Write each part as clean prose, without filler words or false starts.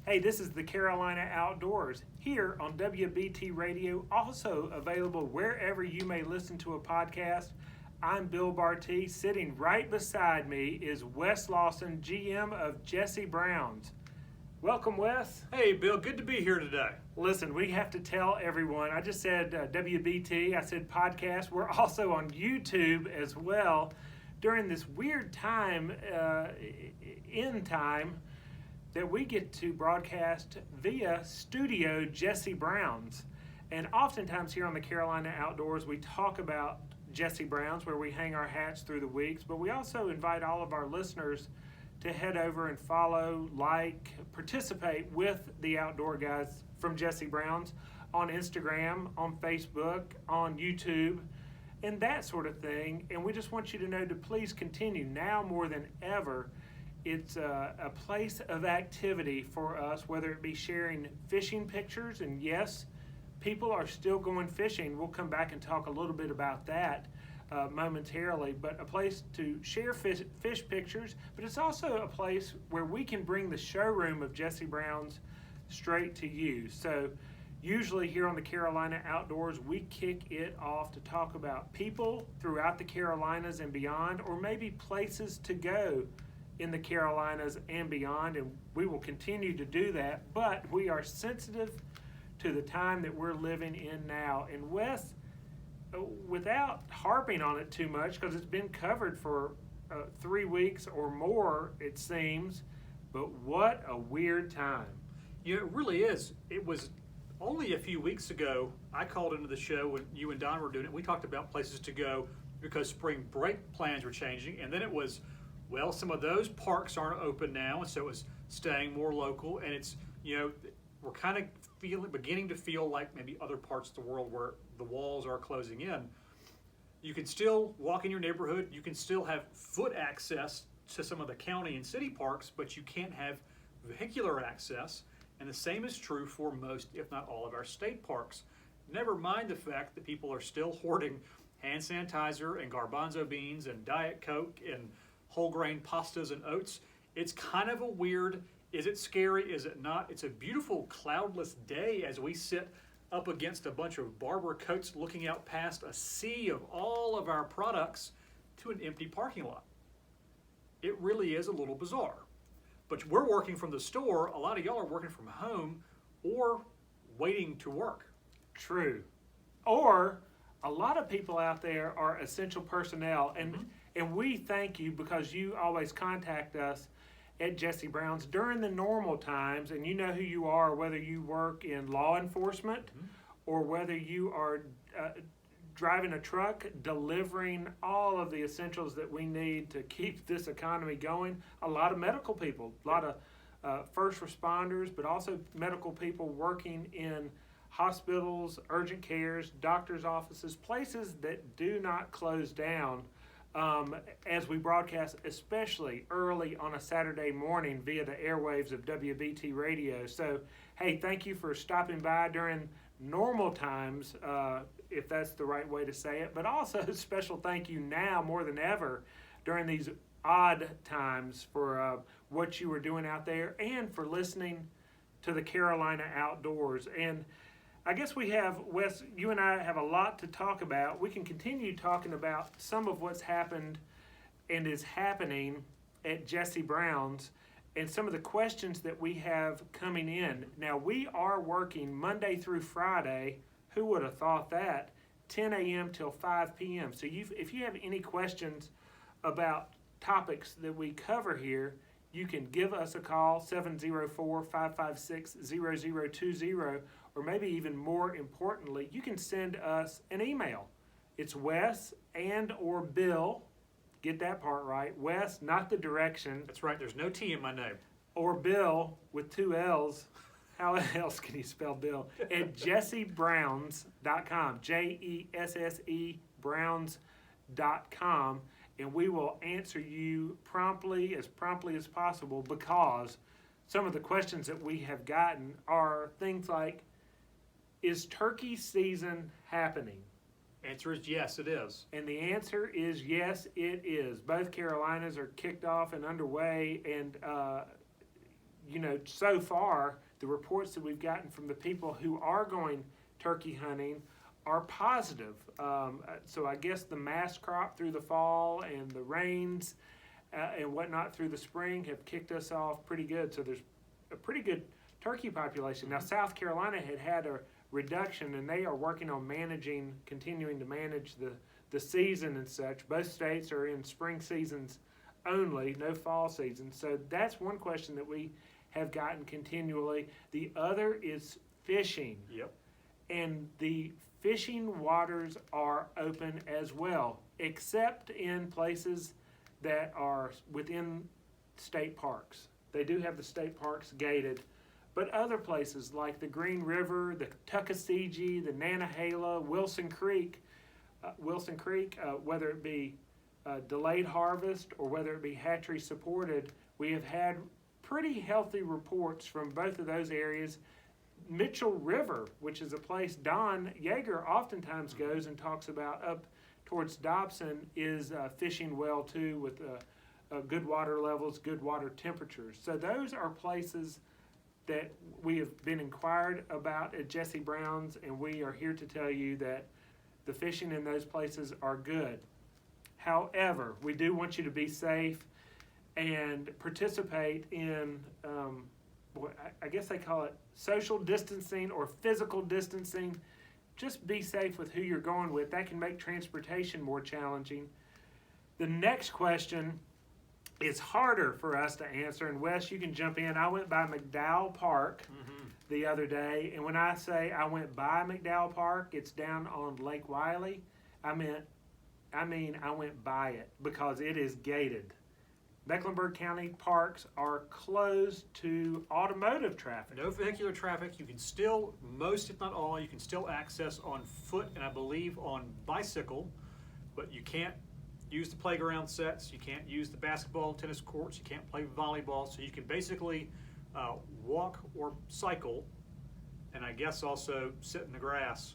Hey, this is the Carolina Outdoors here on WBT Radio, also available wherever you may listen to a podcast. I'm Bill Barty. Sitting right beside me is Wes Lawson, GM of Jesse Brown's. Welcome, Wes. Hey, Bill. Good to be here today. Listen, we have to tell everyone. I just said WBT. I said podcast. We're also on YouTube as well. During this weird time, end time, that we get to broadcast via Studio Jesse Brown's. And oftentimes here on the Carolina Outdoors, we talk about Jesse Brown's, where we hang our hats through the weeks, but we also invite all of our listeners to head over and follow, like, participate with the outdoor guys from Jesse Brown's on Instagram, on Facebook, on YouTube, and that sort of thing. And we just want you to know to please continue. Now more than ever, it's a place of activity for us, whether it be sharing fishing pictures, and yes, people are still going fishing. We'll come back and talk a little bit about that momentarily, but a place to share fish pictures, but it's also a place where we can bring the showroom of Jesse Brown's straight to you. So usually here on the Carolina Outdoors, we kick it off to talk about people throughout the Carolinas and beyond, or maybe places to go in the Carolinas and beyond, and we will continue to do that, but we are sensitive to the time that we're living in now. And Wes, without harping on it too much, because it's been covered for 3 weeks or more, it seems, but what a weird time. Yeah, it really is. It was only a few weeks ago, I called into the show when you and Don were doing it. We talked about places to go because spring break plans were changing, and then it was, well, some of those parks aren't open now, and so it was staying more local, and it's, we're kind of beginning to feel like maybe other parts of the world where the walls are closing in. You can still walk in your neighborhood, you can still have foot access to some of the county and city parks, but you can't have vehicular access, and the same is true for most, if not all, of our state parks. Never mind the fact that people are still hoarding hand sanitizer and garbanzo beans and Diet Coke and whole grain pastas and oats. It's kind of a weird, is it scary, is it not? It's a beautiful cloudless day as we sit up against a bunch of barber coats looking out past a sea of all of our products to an empty parking lot. It really is a little bizarre. But we're working from the store, a lot of y'all are working from home or waiting to work. True. Or a lot of people out there are essential personnel, and we thank you because you always contact us at Jesse Brown's during the normal times, and you know who you are, whether you work in law enforcement or whether you are driving a truck, delivering all of the essentials that we need to keep this economy going. A lot of medical people, a lot of first responders, but also medical people working in hospitals, urgent cares, doctors' offices, places that do not close down as we broadcast, especially early on a Saturday morning via the airwaves of WBT Radio. So, hey, thank you for stopping by during normal times, if that's the right way to say it, but also a special thank you now more than ever during these odd times for what you were doing out there and for listening to the Carolina Outdoors. And I guess we have, Wes, you and I have a lot to talk about. We can continue talking about some of what's happened and is happening at Jesse Brown's and some of the questions that we have coming in. Now, we are working Monday through Friday. Who would have thought that? 10 a.m. till 5 p.m. So if you have any questions about topics that we cover here, you can give us a call, 704-556-0020, or maybe even more importantly, you can send us an email. It's Wes and or Bill, get that part right, Wes, not the direction. That's right, there's no T in my name. Or Bill with 2 L's, how else can you spell Bill? At jessebrowns.com, Jesse Browns.com. And we will answer you promptly as possible, because some of the questions that we have gotten are things like, is turkey season happening? Answer is yes, it is. And the answer is yes, it is. Both Carolinas are kicked off and underway, and so far, the reports that we've gotten from the people who are going turkey hunting are positive. So I guess the mass crop through the fall and the rains and whatnot through the spring have kicked us off pretty good. So there's a pretty good turkey population. Now, South Carolina had a reduction, and they are working on continuing to manage the season and such. Both states are in spring seasons only, no fall season. So that's one question that we have gotten continually. The other is fishing. Yep. And the fishing waters are open as well, except in places that are within state parks. They do have the state parks gated, but other places like the Green River, the Tuckasegee, the Nantahala, Wilson Creek, whether it be delayed harvest or whether it be hatchery supported, we have had pretty healthy reports from both of those areas. Mitchell River, which is a place Don Yeager oftentimes goes and talks about up towards Dobson, is fishing well too with good water levels, good water temperatures. So those are places that we have been inquired about at Jesse Brown's, and we are here to tell you that the fishing in those places are good. However, we do want you to be safe and participate in, I guess they call it social distancing or physical distancing. Just be safe with who you're going with. That can make transportation more challenging. The next question is harder for us to answer, and Wes, you can jump in. I went by McDowell Park the other day, and when I say I went by McDowell Park, it's down on Lake Wiley. I mean I went by it because it is gated. Mecklenburg County parks are closed to automotive traffic. No vehicular traffic. You can still, most if not all, you can still access on foot and I believe on bicycle, but you can't use the playground sets, you can't use the basketball and tennis courts, you can't play volleyball, so you can basically walk or cycle, and I guess also sit in the grass.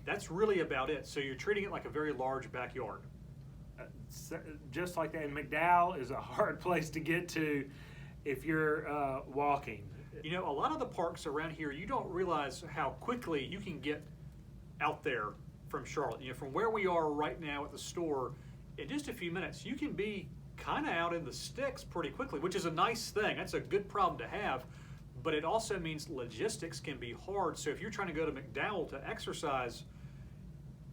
That's really about it. So you're treating it like a very large backyard. Just like that, and McDowell is a hard place to get to if you're walking. You know, a lot of the parks around here, you don't realize how quickly you can get out there from Charlotte. You know, from where we are right now at the store, in just a few minutes, you can be kind of out in the sticks pretty quickly, which is a nice thing. That's a good problem to have, but it also means logistics can be hard. So if you're trying to go to McDowell to exercise,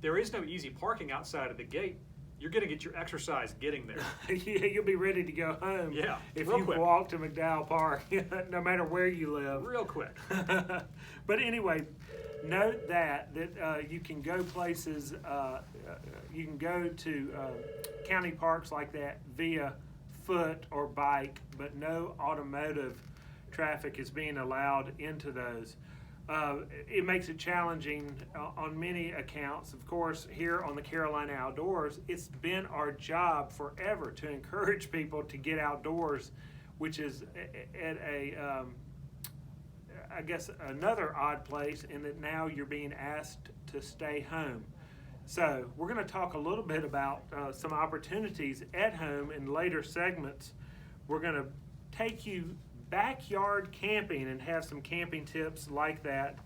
there is no easy parking outside of the gate. You're going to get your exercise getting there. Yeah, you'll be ready to go home. Yeah, if real you quick. walk to McDowell Park, no matter where you live. Real quick. But anyway, note that you can go places. You can go to county parks like that via foot or bike, but no automotive traffic is being allowed into those. It makes it challenging on many accounts. Of course, here on the Carolina Outdoors, it's been our job forever to encourage people to get outdoors, which is at I guess another odd place in that now you're being asked to stay home. So we're going to talk a little bit about some opportunities at home in later segments. We're going to take you backyard camping and have some camping tips like that.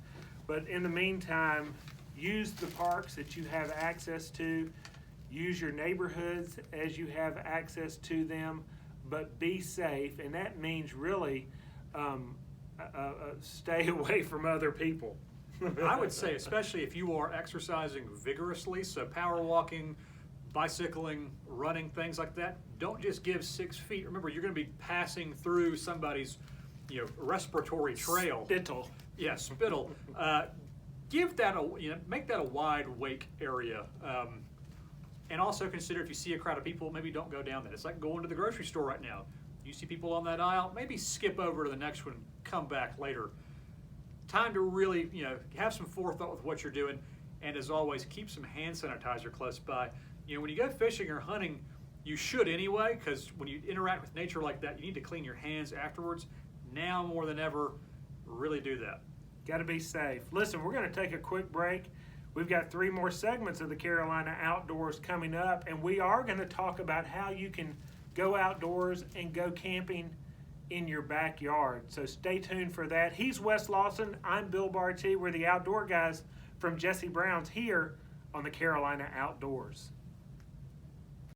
But in the meantime, use the parks that you have access to. Use your neighborhoods as you have access to them, but be safe. And that means really stay away from other people. I would say, especially if you are exercising vigorously, so power walking, bicycling, running, things like that, don't just give 6 feet. Remember, you're going to be passing through somebody's, respiratory trail. Spittle. Yeah, spittle. Give that make that a wide wake area. And also consider if you see a crowd of people, maybe don't go down there. It's like going to the grocery store right now. You see people on that aisle, maybe skip over to the next one, come back later. Time to really, have some forethought with what you're doing. And as always, keep some hand sanitizer close by. When you go fishing or hunting, you should anyway, because when you interact with nature like that, you need to clean your hands afterwards. Now more than ever, really do that. Got to be safe. Listen, we're going to take a quick break. We've got 3 more segments of the Carolina Outdoors coming up, and we are going to talk about how you can go outdoors and go camping in your backyard. So stay tuned for that. He's Wes Lawson. I'm Bill Barty. We're the outdoor guys from Jesse Brown's here on the Carolina Outdoors.